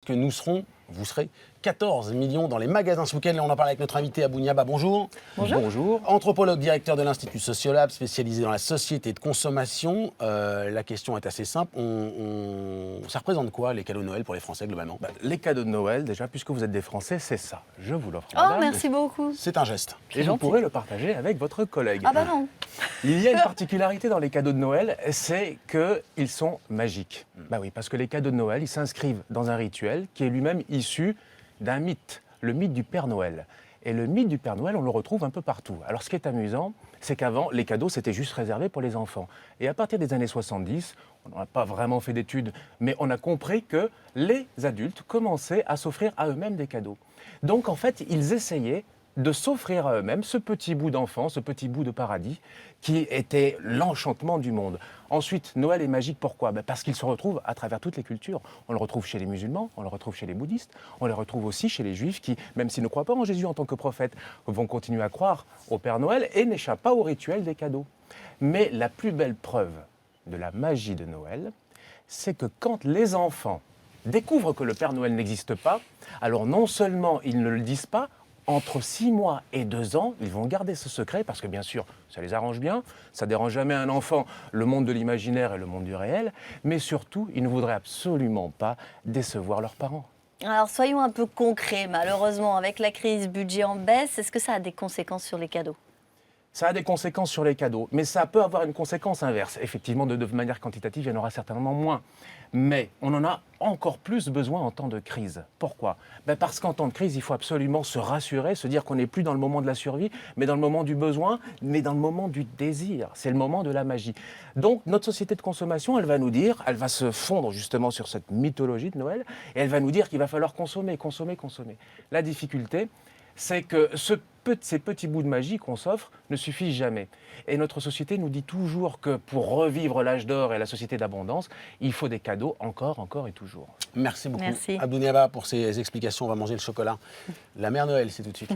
Que vous serez 14 millions dans les magasins ce week-end. Là, on en parle avec notre invité Abou Niaba. Bonjour. Bonjour. Anthropologue, directeur de l'Institut Sociolab, spécialisé dans la société de consommation. La question est assez simple. Ça représente quoi, les cadeaux de Noël pour les Français, globalement? Les cadeaux de Noël, déjà, puisque vous êtes des Français, c'est ça. Je vous l'offre, Oh, madame. merci beaucoup. C'est un geste. Et vous pourrez le partager avec votre collègue. Ah bah non. Il y a une particularité dans les cadeaux de Noël, c'est qu'ils sont magiques. Bah oui, parce que les cadeaux de Noël, ils s'inscrivent dans un rituel qui est lui-même issu d'un mythe, le mythe du Père Noël. Et le mythe du Père Noël, on le retrouve un peu partout. Alors ce qui est amusant, c'est qu'avant, les cadeaux, c'était juste réservé pour les enfants. Et à partir des années 70, on n'a pas vraiment fait d'études, mais on a compris que les adultes commençaient à s'offrir à eux-mêmes des cadeaux. Donc en fait, ils essayaient de s'offrir à eux-mêmes ce petit bout d'enfant, ce petit bout de paradis qui était l'enchantement du monde. Ensuite, Noël est magique, pourquoi? Parce qu'il se retrouve à travers toutes les cultures. On le retrouve chez les musulmans, on le retrouve chez les bouddhistes, on le retrouve aussi chez les juifs qui, même s'ils ne croient pas en Jésus en tant que prophète, vont continuer à croire au Père Noël et n'échappent pas au rituel des cadeaux. Mais la plus belle preuve de la magie de Noël, c'est que quand les enfants découvrent que le Père Noël n'existe pas, alors non seulement ils ne le disent pas, entre 6 mois et 2 ans, ils vont garder ce secret parce que bien sûr, ça les arrange bien, ça dérange jamais un enfant, le monde de l'imaginaire et le monde du réel, mais surtout, ils ne voudraient absolument pas décevoir leurs parents. Alors soyons un peu concrets, malheureusement, avec la crise budget en baisse, est-ce que ça a des conséquences sur les cadeaux? Ça a des conséquences sur les cadeaux, mais ça peut avoir une conséquence inverse. Effectivement, de manière quantitative, il y en aura certainement moins. Mais on en a encore plus besoin en temps de crise. Pourquoi? Parce qu'en temps de crise, il faut absolument se rassurer, se dire qu'on n'est plus dans le moment de la survie, mais dans le moment du besoin, mais dans le moment du désir. C'est le moment de la magie. Donc, notre société de consommation, elle va nous dire, elle va se fondre justement sur cette mythologie de Noël, et elle va nous dire qu'il va falloir consommer, consommer, consommer. La difficulté, c'est que ces petits bouts de magie qu'on s'offre ne suffisent jamais. Et notre société nous dit toujours que pour revivre l'âge d'or et la société d'abondance, il faut des cadeaux encore, encore et toujours. Merci beaucoup, Merci. Abou Niaba, pour ces explications. On va manger le chocolat. La mère Noël, c'est tout de suite.